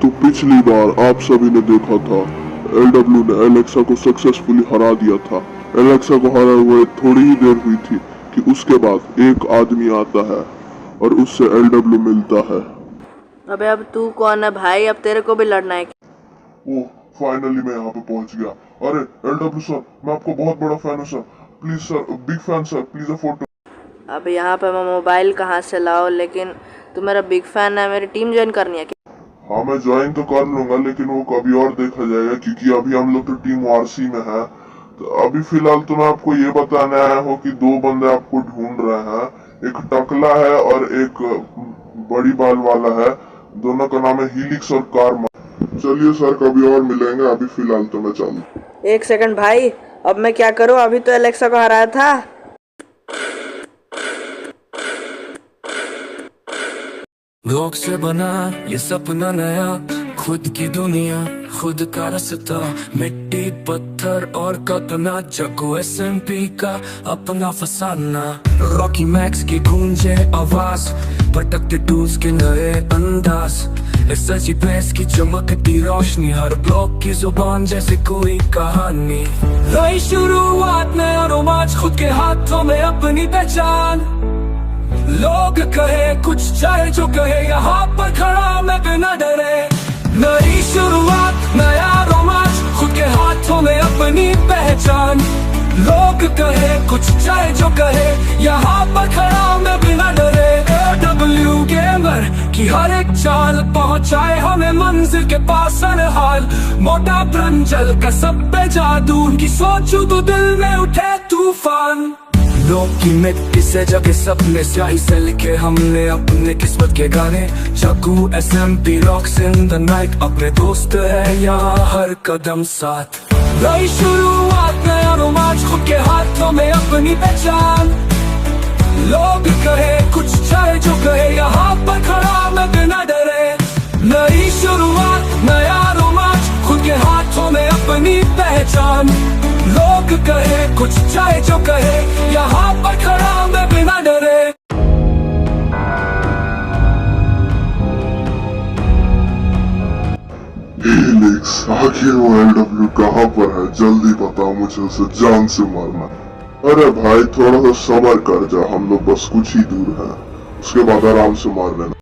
तो पिछली बार आप सभी ने देखा था, एलडब्ल्यू ने एलेक्सा को सक्सेसफुली हरा दिया था। एलेक्सा को हरा हुए थोड़ी ही देर हुई थी कि उसके बाद एक आदमी आता है और उससे एलडब्ल्यू मिलता है। अबे अब तू कौन है भाई? अब तेरे को भी लड़ना है? ओह, फाइनली मैं यहाँ पे पहुंच गया। अरे एलडब्ल्यू सर, मैं आपको बहुत बड़ा फैन हूँ sir. Please sir, big fan sir, please a photo. अब यहाँ पे मैं मोबाइल कहाँ से लाओ? लेकिन तू मेरा बिग फैन है, मेरी टीम ज्वाइन करनी है क्या? हाँ, मैं ज्वाइन तो कर लूंगा, लेकिन वो कभी और देखा जाएगा, क्योंकि अभी हम लोग तो टीम वारसी में है। तो अभी फिलहाल तो मैं आपको ये बताने आया हूँ कि दो बंदे आपको ढूंढ रहे हैं। एक टकला है और एक बड़ी बाल वाला है। दोनों का नाम है हीलिक्स और कार्मा। चलिए सर, कभी और मिलेंगे, अभी फिलहाल तो मैं चलूँ। एक सेकंड भाई, अब मैं क्या करूँ? अभी तो एलेक्सा को हराया था। लोग से बना ये सपना नया, खुद की दुनिया खुद का रास्ता, मिट्टी पत्थर और कल्पना, जगो SMP का अपना फसाना। रॉकी मैक्स की गूंजे आवाज, भटकते टूल्स के नए अंदाज, सजी प्रेस की चमकती रोशनी, हर ब्लॉक की जुबान जैसे कोई कहानी। नई शुरुआत नया रोमांच, खुद के हाथों में अपनी पहचान। लोग कहे कुछ चाहे जो कहे, यहाँ पर खड़ा मैं बिना डरे। नई शुरुआत नया रोमांच, खुद के हाथों में अपनी पहचान। लोग कहे कुछ चाहे जो कहे, यहाँ पर खड़ा मैं बिना डरे। AW गेमर की हर एक चाल पहुँचाए हमें मंजिल के पास हाल। मोटा ब्रंजल का सब पे जादू, उनकी सोचूं तो दिल में उठे तूफान। लोग की मिट्टी से जगे सपने, स्याही से लिखे हमने अपने किस्मत के गाने। चाकू SMP rocks in the night, अपने दोस्त है यहाँ हर कदम साथ। नई शुरुआत नया रोमांच, खुद के हाथों में अपनी पहचान। लोग कहे कुछ चाहे जो कहे, यहाँ पर खड़ा मैं बिना डरे। नई शुरुआत नया रोमांच, खुद के हाथों में अपनी पहचान। लोग कहे कुछ चाहे जो कहे, यहाँ पर खड़ा मैं बिना डरे। हीलिक्स, आखिर वो एलडब्ल्यू कहाँ पर है? जल्दी बताओ मुझे, उसे जान से मारना। अरे भाई, थोड़ा सा सब्र कर जा, हम लोग बस कुछ ही दूर हैं, उसके बाद आराम से मार लेना।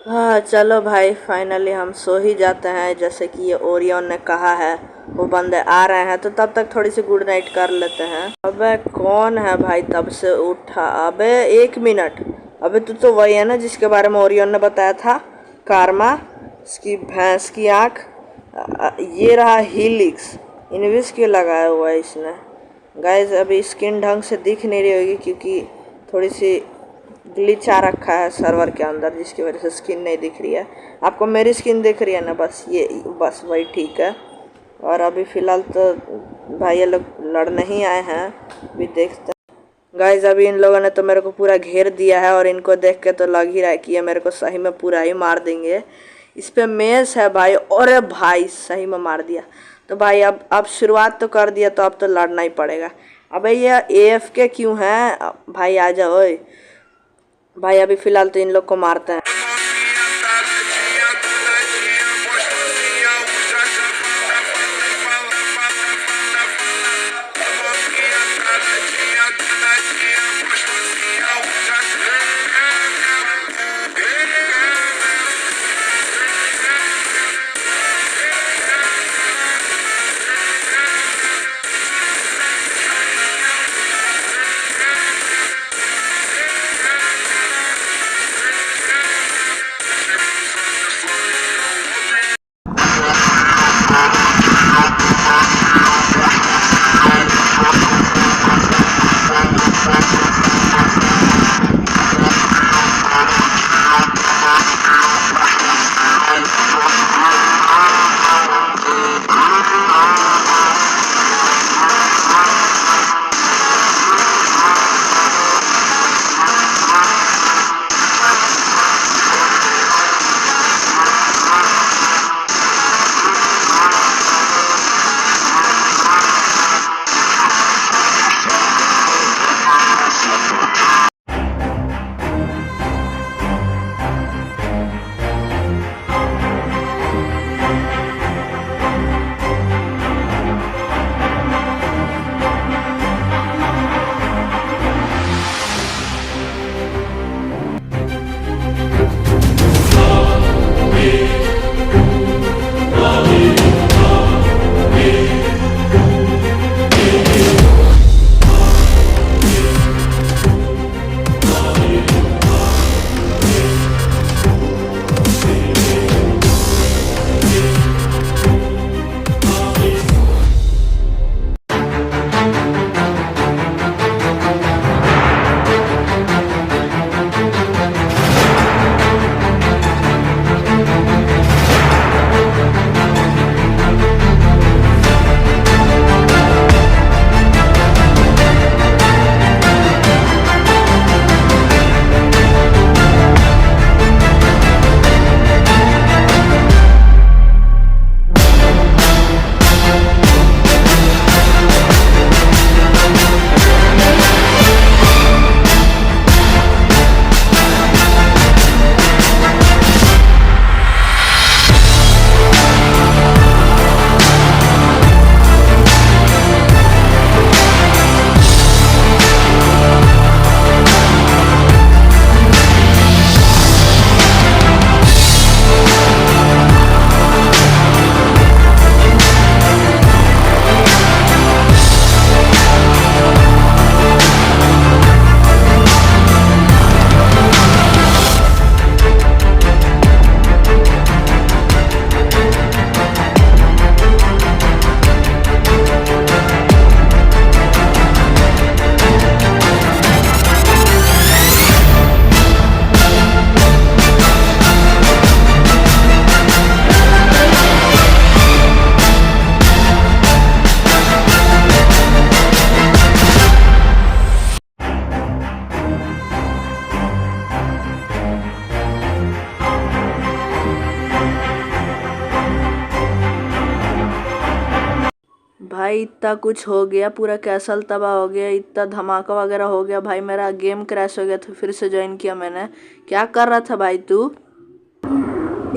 हाँ चलो भाई, फाइनली हम सो ही जाते हैं, जैसे कि ये ओरियन ने कहा है। वो बंदे आ रहे हैं तो तब तक थोड़ी सी गुड नाइट कर लेते हैं। अबे कौन है भाई तब से उठा? अबे एक मिनट, अबे तू तो वही है ना जिसके बारे में ओरियन ने बताया था, कार्मा, इसकी भैंस की आँख। ये रहा हीलिक्स, इनविस क्यों लगाया हुआ है इसने? गाइस अभी स्किन ढंग से दिख नहीं रही होगी, क्योंकि थोड़ी सी ग्लिच आ रखा है सर्वर के अंदर, जिसकी वजह से स्किन नहीं दिख रही है। आपको मेरी स्किन दिख रही है ना? बस ये, बस वही ठीक है। और अभी फ़िलहाल तो भाई ये लोग लड़ने ही आए हैं, अभी देखते हैं। गाइस अभी इन लोगों ने तो मेरे को पूरा घेर दिया है, और इनको देख के तो लग ही रहा है कि ये मेरे को सही में पूरा ही मार देंगे। इस पे मेस है भाई, और भाई सही में मार दिया। तो भाई अब शुरुआत तो कर दिया, तो अब तो लड़ना ही पड़ेगा। अबे ये AFK क्यों है? भाई आ जाओ ओए भाई, अभी फ़िलहाल तो इन लोग को मारते हैं। भाई इतना कुछ हो गया, पूरा कैसल तबाह हो गया, इतना धमाका वगैरह हो गया भाई, मेरा गेम क्रैश हो गया तो फिर से ज्वाइन किया मैंने। क्या कर रहा था भाई तू?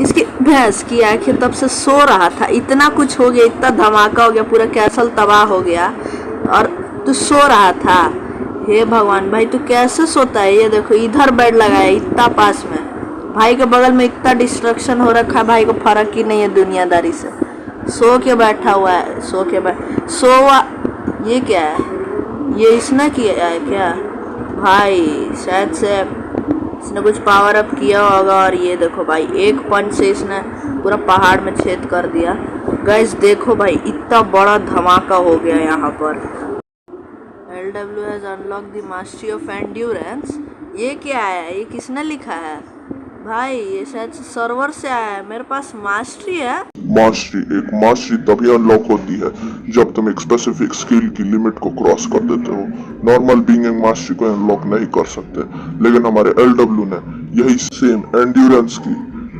इसकी भैंस की आंखें, तब से सो रहा था, इतना कुछ हो गया, इतना धमाका हो गया, पूरा कैसल तबाह हो गया और तू सो रहा था। हे भगवान भाई, तू कैसे सोता है? ये देखो इधर बेड लगाया इतना पास में, भाई के बगल में इतना डिस्ट्रक्शन हो रखा है, भाई को फर्क ही नहीं है दुनियादारी से। सो के बैठा हुआ है, सोवा। ये क्या है? ये इसने किया है क्या? भाई शायद से इसने कुछ पावर अप किया होगा और ये देखो भाई एक पंच से इसने पूरा पहाड़ में छेद कर दिया। गाइस देखो भाई इतना बड़ा धमाका हो गया यहाँ पर। LW has unlock the mastery of endurance. ये क्या है? ये किसने लिखा है? भाई ये शायद सर्वर से आया है, मेरे पास मास्टरी है। एक मास्टरी तभी अनलॉक होती है जब तुम एक स्पेसिफिक स्किल की लिमिट को क्रॉस कर देते हो। नॉर्मल बीइंग एक मास्टरी को अनलॉक नहीं कर सकते, लेकिन हमारे LW ने यही सेम एंड्योरेंस की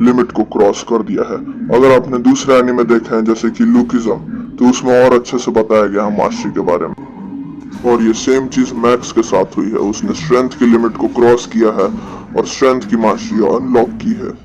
लिमिट को क्रॉस कर दिया है। अगर आपने दूसरे एनीमे देखे हैं जैसे कि लुकिज्म, तो उसमें और अच्छे से बताया गया है मास्टरी के बारे में। और ये सेम चीज मैक्स के साथ हुई है, उसने स्ट्रेंथ की लिमिट को क्रॉस किया है और स्ट्रेंथ की मास्टरी अनलॉक की है।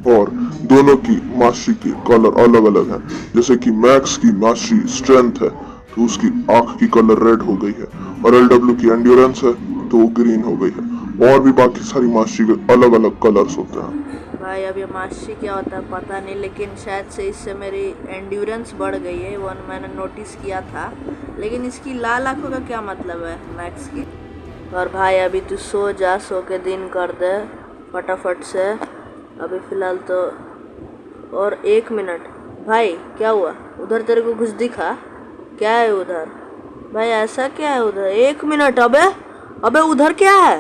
और दोनों की मास्टरी के कलर अलग अलग हैं। जैसे कि मैक्स की मास्टरी स्ट्रेंथ है तो उसकी आंख की कलर रेड हो गई है, और LW की एंड्योरेंस है तो वो ग्रीन हो गई है। और भी बाकी सारी मास्टरी के अलग अलग कलर्स होते हैं। भाई अब ये मास्टरी क्या होता है पता नहीं, लेकिन शायद से इससे मेरी एंड्योरेंस बढ़ गई है, वो मैंने नोटिस किया था। लेकिन इसकी लाल आंखों का क्या मतलब है मैक्स की? और भाई अभी तू सो जा, सो के दिन कर दे फटाफट से। अभी फ़िलहाल तो और 1 मिनट। भाई क्या हुआ उधर? तेरे को कुछ दिखा? क्या है उधर? भाई ऐसा क्या है उधर? 1 मिनट। अबे उधर क्या है?